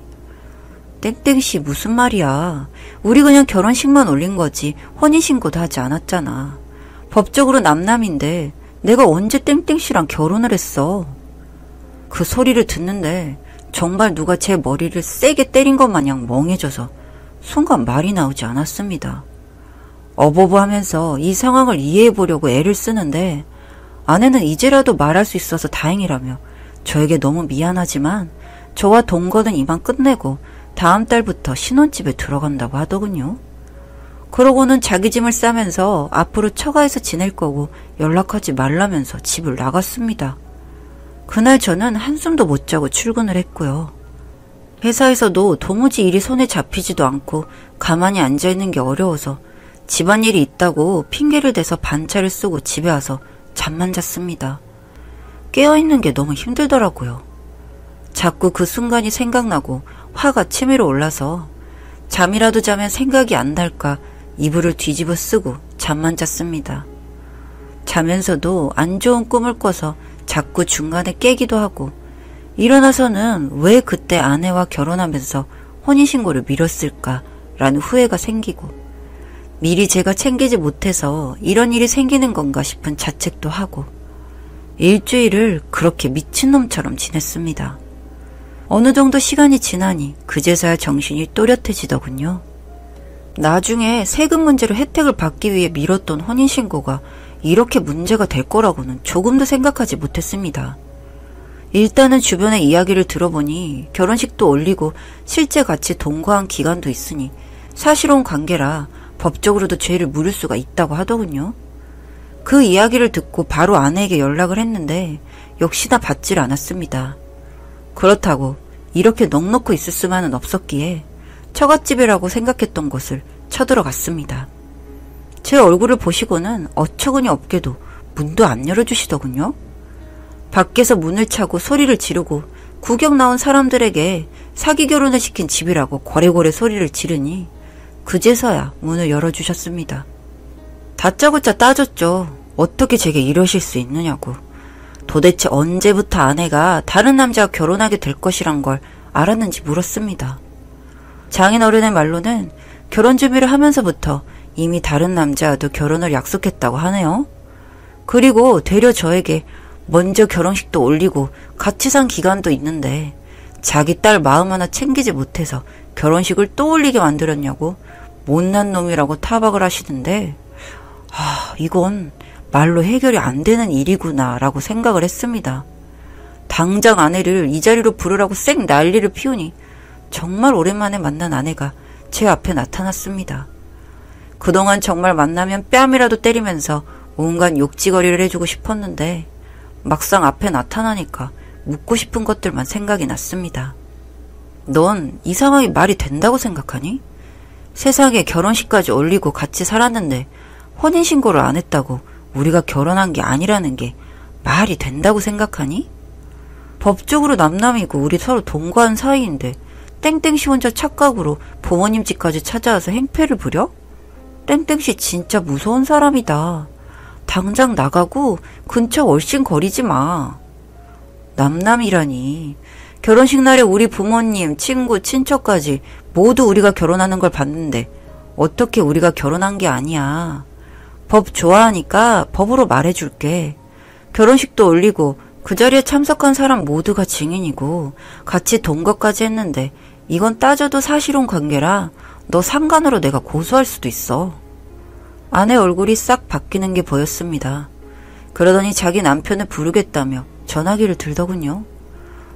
땡땡씨 무슨 말이야. 우리 그냥 결혼식만 올린 거지 혼인신고도 하지 않았잖아. 법적으로 남남인데 내가 언제 땡땡씨랑 결혼을 했어. 그 소리를 듣는데 정말 누가 제 머리를 세게 때린 것 마냥 멍해져서 순간 말이 나오지 않았습니다. 어버버 하면서 이 상황을 이해해보려고 애를 쓰는데 아내는 이제라도 말할 수 있어서 다행이라며 저에게 너무 미안하지만 저와 동거는 이만 끝내고 다음 달부터 신혼집에 들어간다고 하더군요. 그러고는 자기 짐을 싸면서 앞으로 처가에서 지낼 거고 연락하지 말라면서 집을 나갔습니다. 그날 저는 한숨도 못 자고 출근을 했고요. 회사에서도 도무지 일이 손에 잡히지도 않고 가만히 앉아있는 게 어려워서 집안일이 있다고 핑계를 대서 반차를 쓰고 집에 와서 잠만 잤습니다. 깨어있는 게 너무 힘들더라고요. 자꾸 그 순간이 생각나고 화가 치밀어 올라서 잠이라도 자면 생각이 안 날까 이불을 뒤집어 쓰고 잠만 잤습니다. 자면서도 안 좋은 꿈을 꿔서 자꾸 중간에 깨기도 하고, 일어나서는 왜 그때 아내와 결혼하면서 혼인신고를 미뤘을까라는 후회가 생기고, 미리 제가 챙기지 못해서 이런 일이 생기는 건가 싶은 자책도 하고, 일주일을 그렇게 미친놈처럼 지냈습니다. 어느 정도 시간이 지나니 그제서야 정신이 또렷해지더군요. 나중에 세금 문제로 혜택을 받기 위해 미뤘던 혼인신고가 이렇게 문제가 될 거라고는 조금도 생각하지 못했습니다. 일단은 주변의 이야기를 들어보니 결혼식도 올리고 실제 같이 동거한 기간도 있으니 사실혼 관계라 법적으로도 죄를 물을 수가 있다고 하더군요. 그 이야기를 듣고 바로 아내에게 연락을 했는데 역시나 받질 않았습니다. 그렇다고 이렇게 넋놓고 있을 수만은 없었기에 처갓집이라고 생각했던 곳을 쳐들어갔습니다. 제 얼굴을 보시고는 어처구니 없게도 문도 안 열어주시더군요. 밖에서 문을 차고 소리를 지르고 구경 나온 사람들에게 사기 결혼을 시킨 집이라고 고래고래 소리를 지르니 그제서야 문을 열어주셨습니다. 다짜고짜 따졌죠. 어떻게 제게 이러실 수 있느냐고. 도대체 언제부터 아내가 다른 남자와 결혼하게 될 것이란 걸 알았는지 물었습니다. 장인어른의 말로는 결혼 준비를 하면서부터 이미 다른 남자와도 결혼을 약속했다고 하네요. 그리고 되려 저에게 먼저 결혼식도 올리고 같이 산 기간도 있는데 자기 딸 마음 하나 챙기지 못해서 결혼식을 또 올리게 만들었냐고 못난 놈이라고 타박을 하시는데, 이건 말로 해결이 안 되는 일이구나 라고 생각을 했습니다. 당장 아내를 이 자리로 부르라고 쌩 난리를 피우니 정말 오랜만에 만난 아내가 제 앞에 나타났습니다. 그동안 정말 만나면 뺨이라도 때리면서 온갖 욕지거리를 해주고 싶었는데 막상 앞에 나타나니까 묻고 싶은 것들만 생각이 났습니다. 넌 이 상황이 말이 된다고 생각하니? 세상에 결혼식까지 올리고 같이 살았는데 혼인신고를 안 했다고 우리가 결혼한 게 아니라는 게 말이 된다고 생각하니? 법적으로 남남이고 우리 서로 동거한 사이인데 땡땡씨 혼자 착각으로 부모님 집까지 찾아와서 행패를 부려? 땡땡씨 진짜 무서운 사람이다. 당장 나가고 근처 얼씬 거리지 마. 남남이라니. 결혼식 날에 우리 부모님, 친구, 친척까지 모두 우리가 결혼하는 걸 봤는데 어떻게 우리가 결혼한 게 아니야. 법 좋아하니까 법으로 말해줄게. 결혼식도 올리고 그 자리에 참석한 사람 모두가 증인이고 같이 동거까지 했는데 이건 따져도 사실혼 관계라 너 상간으로 내가 고소할 수도 있어. 아내 얼굴이 싹 바뀌는 게 보였습니다. 그러더니 자기 남편을 부르겠다며 전화기를 들더군요.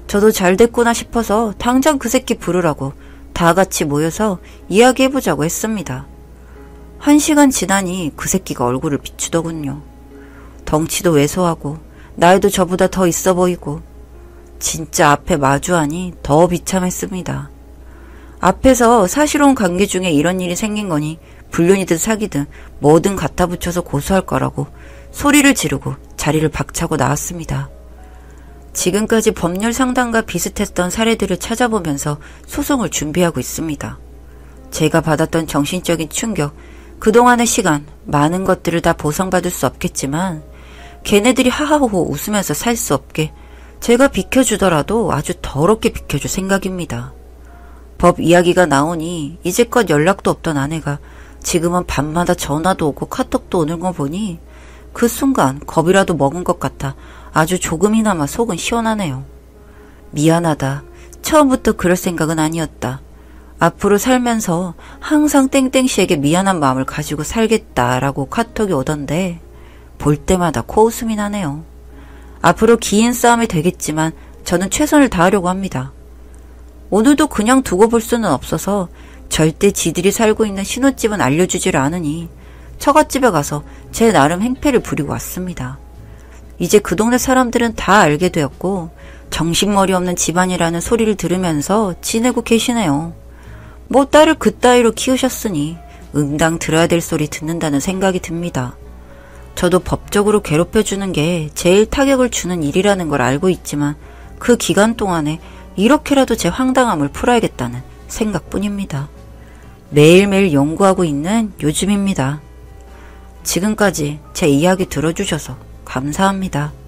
저도 잘 됐구나 싶어서 당장 그 새끼 부르라고 다 같이 모여서 이야기해보자고 했습니다. 1시간 지나니 그 새끼가 얼굴을 비추더군요. 덩치도 왜소하고 나이도 저보다 더 있어 보이고 진짜 앞에 마주하니 더 비참했습니다. 앞에서 사실혼 관계 중에 이런 일이 생긴 거니 불륜이든 사기든 뭐든 갖다 붙여서 고소할 거라고 소리를 지르고 자리를 박차고 나왔습니다. 지금까지 법률 상담과 비슷했던 사례들을 찾아보면서 소송을 준비하고 있습니다. 제가 받았던 정신적인 충격, 그동안의 시간, 많은 것들을 다 보상받을 수 없겠지만 걔네들이 하하호호 웃으면서 살 수 없게 제가 비켜주더라도 아주 더럽게 비켜줄 생각입니다. 법 이야기가 나오니 이제껏 연락도 없던 아내가 지금은 밤마다 전화도 오고 카톡도 오는 거 보니 그 순간 겁이라도 먹은 것 같아 아주 조금이나마 속은 시원하네요. 미안하다. 처음부터 그럴 생각은 아니었다. 앞으로 살면서 항상 땡땡씨에게 미안한 마음을 가지고 살겠다라고 카톡이 오던데 볼 때마다 코웃음이 나네요. 앞으로 긴 싸움이 되겠지만 저는 최선을 다하려고 합니다. 오늘도 그냥 두고 볼 수는 없어서 절대 지들이 살고 있는 신혼집은 알려주지를 않으니 처갓집에 가서 제 나름 행패를 부리고 왔습니다. 이제 그 동네 사람들은 다 알게 되었고 정신머리 없는 집안이라는 소리를 들으면서 지내고 계시네요. 뭐 딸을 그따위로 키우셨으니 응당 들어야 될 소리 듣는다는 생각이 듭니다. 저도 법적으로 괴롭혀주는 게 제일 타격을 주는 일이라는 걸 알고 있지만 그 기간 동안에 이렇게라도 제 황당함을 풀어야겠다는 생각뿐입니다. 매일매일 연구하고 있는 요즘입니다. 지금까지 제 이야기 들어주셔서 감사합니다.